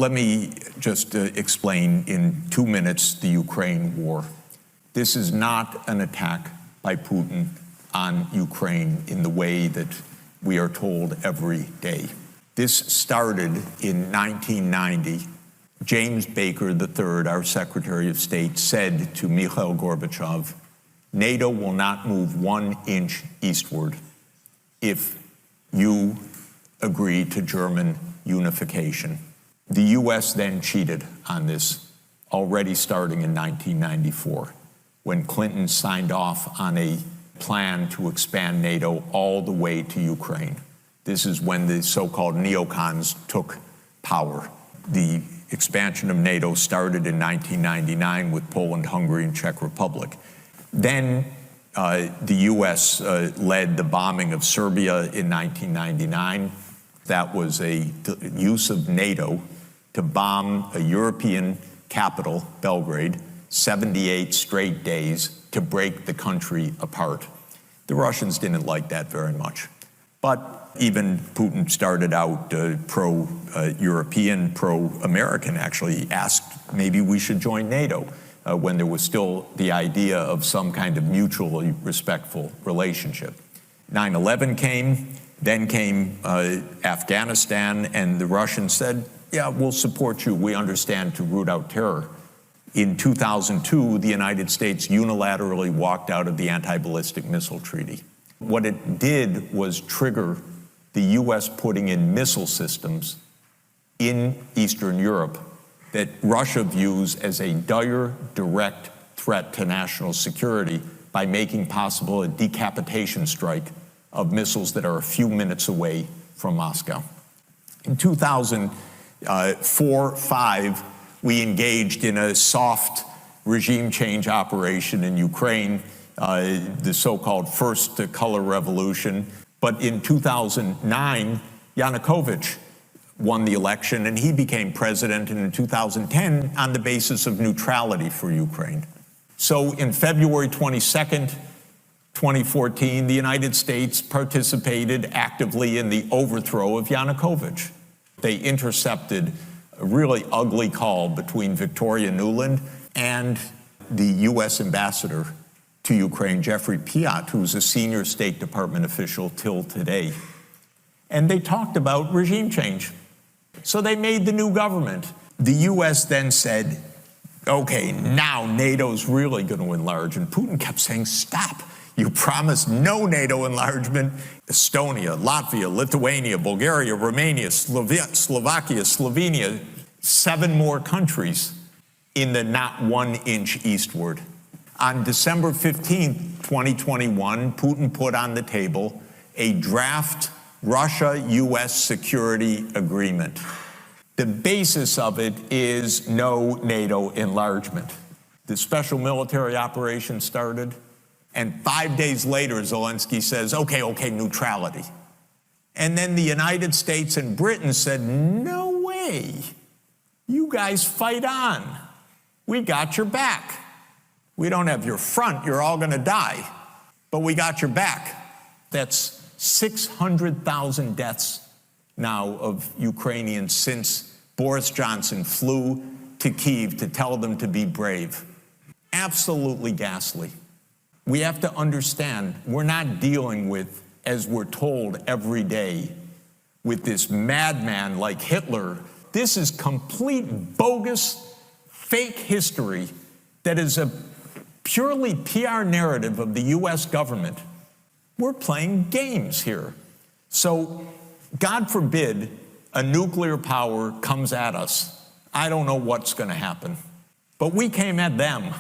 Let me just explain in 2 minutes the Ukraine war. This is not an attack by Putin on Ukraine in the way that we are told every day. This started in 1990. James Baker III, our Secretary of State, said to Mikhail Gorbachev, NATO will not move 1 inch eastward if you agree to German unification. The US then cheated on this, already starting in 1994, when Clinton signed off on a plan to expand NATO all the way to Ukraine. This is when the so-called neocons took power. The expansion of NATO started in 1999 with Poland, Hungary, and Czech Republic. Then the US led the bombing of Serbia in 1999. That was a use of NATO to bomb a European capital, Belgrade, 78 straight days to break the country apart. The Russians didn't like that very much. But even Putin started out pro-European, pro-American, actually. He asked maybe we should join NATO when there was still the idea of some kind of mutually respectful relationship. 9/11 came, then came Afghanistan, and the Russians said, yeah, we'll support you. We understand, to root out terror. In 2002, the United States unilaterally walked out of the anti-ballistic missile treaty. What it did was trigger the US putting in missile systems in Eastern Europe that Russia views as a dire, direct threat to national security by making possible a decapitation strike of missiles that are a few minutes away from Moscow. In 2004-05, we engaged in a soft regime change operation in Ukraine, the so-called First Color Revolution. But in 2009, Yanukovych won the election, and he became president in 2010 on the basis of neutrality for Ukraine. So in February 22nd, 2014, the United States participated actively in the overthrow of Yanukovych. They intercepted a really ugly call between Victoria Nuland and the US ambassador to Ukraine, Jeffrey Piat, who's a senior State Department official till today. And they talked about regime change. So they made the new government. The US then said, okay, now NATO's really going to enlarge. And Putin kept saying, stop. You promised no NATO enlargement. Estonia, Latvia, Lithuania, Bulgaria, Romania, Slovakia, Slovenia, 7 more countries in the not 1 inch eastward. On December 15th, 2021, Putin put on the table a draft Russia-US security agreement. The basis of it is no NATO enlargement. The special military operation started, and 5 days later, Zelensky says, okay, neutrality. And then the United States and Britain said, no way. You guys fight on. We got your back. We don't have your front. You're all going to die. But we got your back. That's 600,000 deaths now of Ukrainians since Boris Johnson flew to Kyiv to tell them to be brave. Absolutely ghastly. We have to understand we're not dealing with, as we're told every day, with this madman like Hitler. This is complete bogus, fake history that is a purely PR narrative of the US government. We're playing games here. So, God forbid a nuclear power comes at us. I don't know what's going to happen. But we came at them.